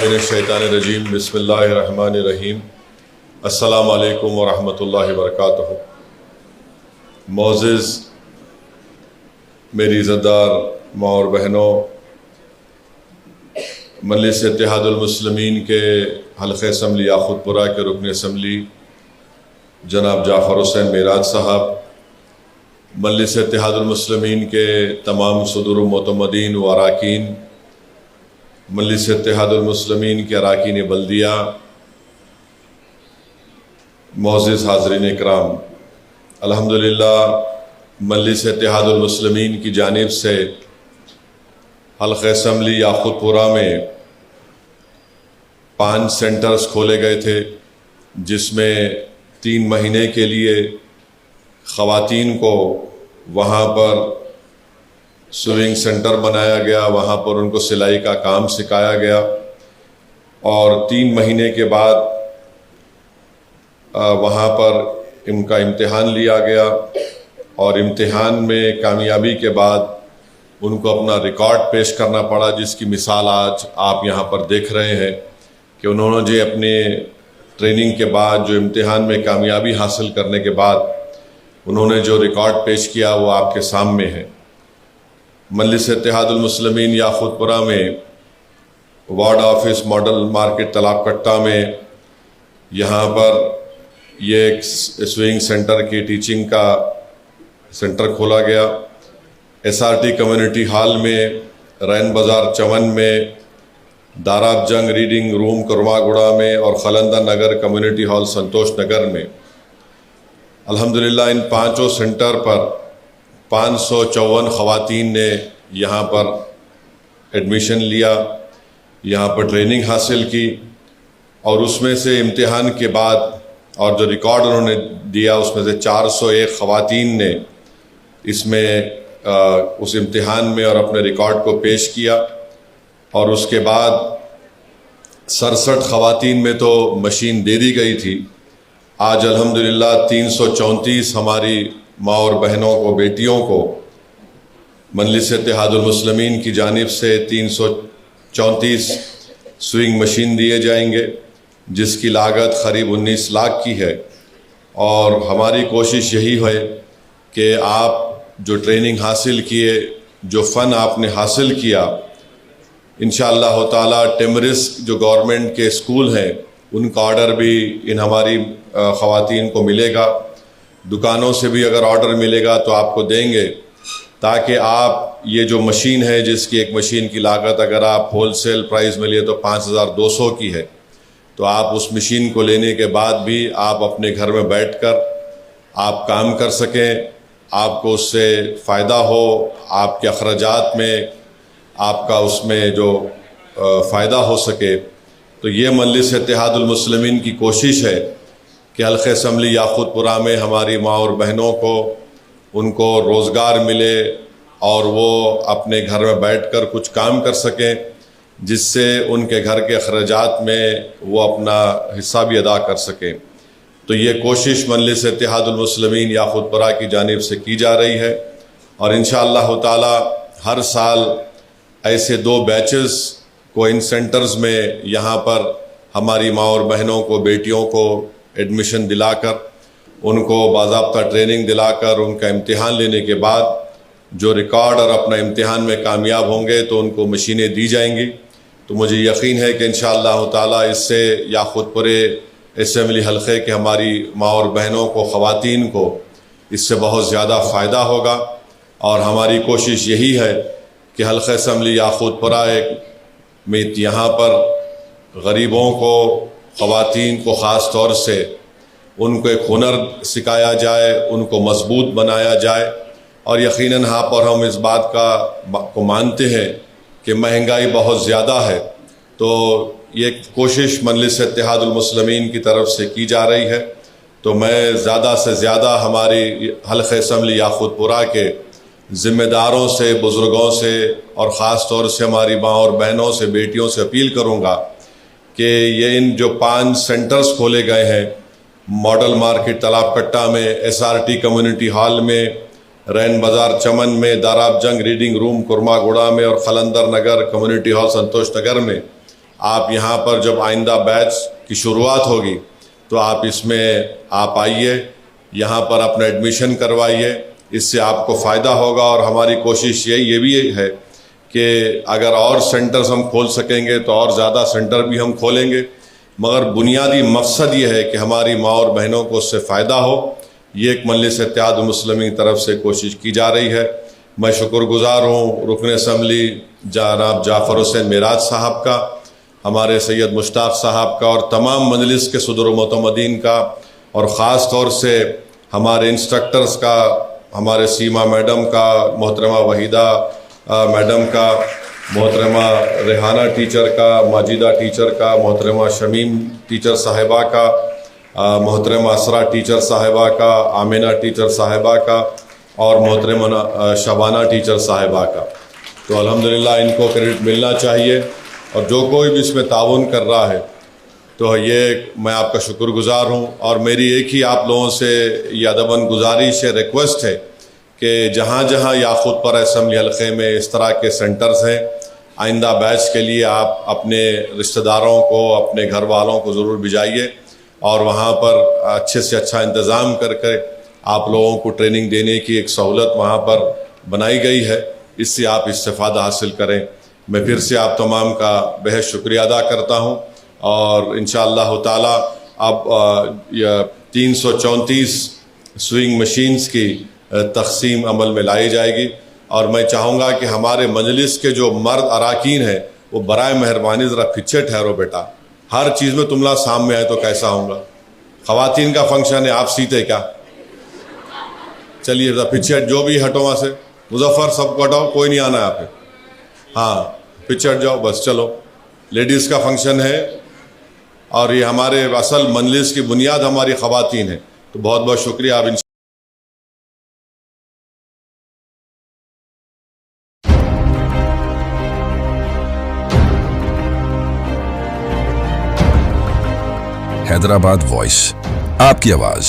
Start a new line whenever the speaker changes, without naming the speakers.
من الشیطان الرجیم بسم اللہ الرحمن الرحیم السلام علیکم ورحمۃ اللہ وبرکاتہ۔ معزز میری عزتدار ماں اور بہنوں، مجلس اتحاد المسلمین کے حلقہ اسمبلی یاقوت پورہ کے رکن اسمبلی جناب جعفر حسین معراج صاحب، مجلس اتحاد المسلمین کے تمام صدور و معتمدین و اراکین، مجلس اتحاد المسلمین کے اراکین بلدیہ، معزز حاضرین اکرام، الحمدللہ مجلس اتحاد المسلمین کی جانب سے حلقہ اسمبلی یاقوت پورہ میں 5 سینٹرز کھولے گئے تھے، جس میں 3 مہینے کے لیے خواتین کو وہاں پر سوئنگ سینٹر بنایا گیا، وہاں پر ان کو سلائی کا کام سکھایا گیا، اور 3 مہینے کے بعد وہاں پر ان کا امتحان لیا گیا، اور امتحان میں کامیابی کے بعد ان کو اپنا ریکارڈ پیش کرنا پڑا، جس کی مثال آج آپ یہاں پر دیکھ رہے ہیں کہ انہوں نے اپنے ٹریننگ کے بعد جو امتحان میں کامیابی حاصل کرنے کے بعد انہوں نے جو ریکارڈ پیش کیا وہ آپ کے سامنے ہے۔ مجلس اتحاد المسلمین یاقوت پورہ میں وارڈ آفس ماڈل مارکیٹ تالاب کٹہ میں یہاں پر یہ ایک سوئنگ سینٹر کی ٹیچنگ کا سینٹر کھولا گیا۔ SRT کمیونٹی ہال میں، رین بازار چمن میں، داراب جنگ ریڈنگ روم کرما گڑا میں، اور خلندر نگر کمیونٹی ہال سنتوش نگر میں الحمدللہ ان 5 سینٹر پر 554 خواتین نے یہاں پر ایڈمیشن لیا، یہاں پر ٹریننگ حاصل کی، اور اس میں سے امتحان کے بعد اور جو ریکارڈ انہوں نے دیا اس میں سے 401 خواتین نے اس میں اس امتحان میں اور اپنے ریکارڈ کو پیش کیا، اور اس کے بعد 67 خواتین میں تو مشین دے دی گئی تھی۔ آج الحمدللہ 334 ہماری ماں اور بہنوں کو، بیٹیوں کو مجلس اتحاد المسلمین کی جانب سے 334 سوئنگ مشین دیے جائیں گے، جس کی لاگت قریب 19 لاکھ کی ہے، اور ہماری کوشش یہی ہے کہ آپ جو ٹریننگ حاصل کیے، جو فن آپ نے حاصل کیا، انشاءاللہ تعالی ٹیمرسک جو گورنمنٹ کے اسکول ہیں ان کا آرڈر بھی ان ہماری خواتین کو ملے گا، دکانوں سے بھی اگر آرڈر ملے گا تو آپ کو دیں گے، تاکہ آپ یہ جو مشین ہے، جس کی ایک مشین کی لاگت اگر آپ ہول سیل پرائز میں لیے تو 5200 کی ہے، تو آپ اس مشین کو لینے کے بعد بھی آپ اپنے گھر میں بیٹھ کر آپ کام کر سکیں، آپ کو اس سے فائدہ ہو، آپ کے اخراجات میں آپ کا اس میں جو فائدہ ہو سکے۔ تو یہ مجلس اتحاد المسلمین کی کوشش ہے کہ حلقہ اسمبلی یاقوت پورہ میں ہماری ماں اور بہنوں کو ان کو روزگار ملے، اور وہ اپنے گھر میں بیٹھ کر کچھ کام کر سکیں، جس سے ان کے گھر کے اخراجات میں وہ اپنا حصہ بھی ادا کر سکیں۔ تو یہ کوشش مجلس اتحاد المسلمین یاقوت پورہ کی جانب سے کی جا رہی ہے، اور انشاءاللہ تعالی ہر سال ایسے 2 بیچز کو ان سینٹرز میں یہاں پر ہماری ماں اور بہنوں کو، بیٹیوں کو ایڈمیشن دلا کر، ان کو باضابطہ ٹریننگ دلا کر، ان کا امتحان لینے کے بعد جو ریکارڈ اور اپنا امتحان میں کامیاب ہوں گے تو ان کو مشینیں دی جائیں گی۔ تو مجھے یقین ہے کہ انشاءاللہ تعالی اس سے یاقوت پورے اسمبلی حلقے کے ہماری ماں اور بہنوں کو، خواتین کو اس سے بہت زیادہ فائدہ ہوگا، اور ہماری کوشش یہی ہے کہ حلقہ اسمبلی یاقوت پورہ میں یہاں پر غریبوں کو، خواتین کو خاص طور سے ان کو ایک ہنر سکھایا جائے، ان کو مضبوط بنایا جائے، اور یقیناً یہاں پر ہم اس بات کو مانتے ہیں کہ مہنگائی بہت زیادہ ہے، تو یہ کوشش مجلس اتحاد المسلمین کی طرف سے کی جا رہی ہے۔ تو میں زیادہ سے زیادہ ہماری حلقہ اسمبلی یاقوت پورہ کے ذمہ داروں سے، بزرگوں سے، اور خاص طور سے ہماری ماں اور بہنوں سے، بیٹیوں سے اپیل کروں گا کہ یہ ان جو 5 سینٹرز کھولے گئے ہیں، ماڈل مارکیٹ تالاب کٹہ میں، SRT کمیونٹی ہال میں، رین بازار چمن میں، داراب جنگ ریڈنگ روم کرما گوڑا میں، اور خلندر نگر کمیونٹی ہال سنتوش نگر میں، آپ یہاں پر جب آئندہ بیچ کی شروعات ہوگی تو آپ اس میں آپ آئیے, یہاں پر اپنا ایڈمیشن کروائیے, اس سے آپ کو فائدہ ہوگا. اور ہماری کوشش یہ بھی ہے کہ اگر اور سینٹرز ہم کھول سکیں گے تو اور زیادہ سینٹر بھی ہم کھولیں گے, مگر بنیادی مقصد یہ ہے کہ ہماری ماں اور بہنوں کو اس سے فائدہ ہو. یہ ایک مجلس اتحاد المسلمین کی طرف سے کوشش کی جا رہی ہے. میں شکر گزار ہوں رکن اسمبلی جناب جعفر حسین معراج صاحب کا, ہمارے سید مشتاق صاحب کا, اور تمام مجلس کے صدر و معتمدین کا, اور خاص طور سے ہمارے انسٹرکٹرز کا, ہمارے سیما میڈم کا, محترمہ وحیدہ میڈم کا, محترمہ ریحانہ ٹیچر کا, ماجدہ ٹیچر کا, محترمہ شمیم ٹیچر صاحبہ کا, محترمہ اسرا ٹیچر صاحبہ کا, آمینہ ٹیچر صاحبہ کا, اور محترمہ شبانہ ٹیچر صاحبہ کا. تو الحمدللہ ان کو کریڈٹ ملنا چاہیے, اور جو کوئی بھی اس میں تعاون کر رہا ہے تو یہ میں آپ کا شکر گزار ہوں. اور میری ایک ہی آپ لوگوں سے یہ ادباً گزارش ہے, ریکویسٹ ہے کہ جہاں جہاں یاقوت پورہ اسمبلی حلقے میں اس طرح کے سینٹرز ہیں, آئندہ بیچ کے لیے آپ اپنے رشتہ داروں کو, اپنے گھر والوں کو ضرور بھیجائیے, اور وہاں پر اچھے سے اچھا انتظام کر کے آپ لوگوں کو ٹریننگ دینے کی ایک سہولت وہاں پر بنائی گئی ہے, اس سے آپ استفادہ حاصل کریں. میں پھر سے آپ تمام کا بہت شکریہ ادا کرتا ہوں, اور انشاءاللہ تعالی اب 334 سوئنگ مشینز کی تقسیم عمل میں لائی جائے گی. اور میں چاہوں گا کہ ہمارے مجلس کے جو مرد اراکین ہیں وہ برائے مہربانی ذرا پیچھے ٹھہرو بیٹا, ہر چیز میں تم لوگ سامنے آئے تو کیسا ہوں گا. خواتین کا فنکشن ہے, آپ سیتے کیا؟ چلیے ذرا پیچھے, جو بھی ہٹو وہاں سے, مظفر سب کو ہٹاؤ, کوئی نہیں آنا ہے آپ پہ, ہاں پیچھے ہٹ جاؤ بس. چلو لیڈیز کا فنکشن ہے, اور یہ ہمارے اصل مجلس کی بنیاد ہماری خواتین ہیں. تو بہت بہت شکریہ. آپ
حیدرآباد وائس, آپ کی آواز.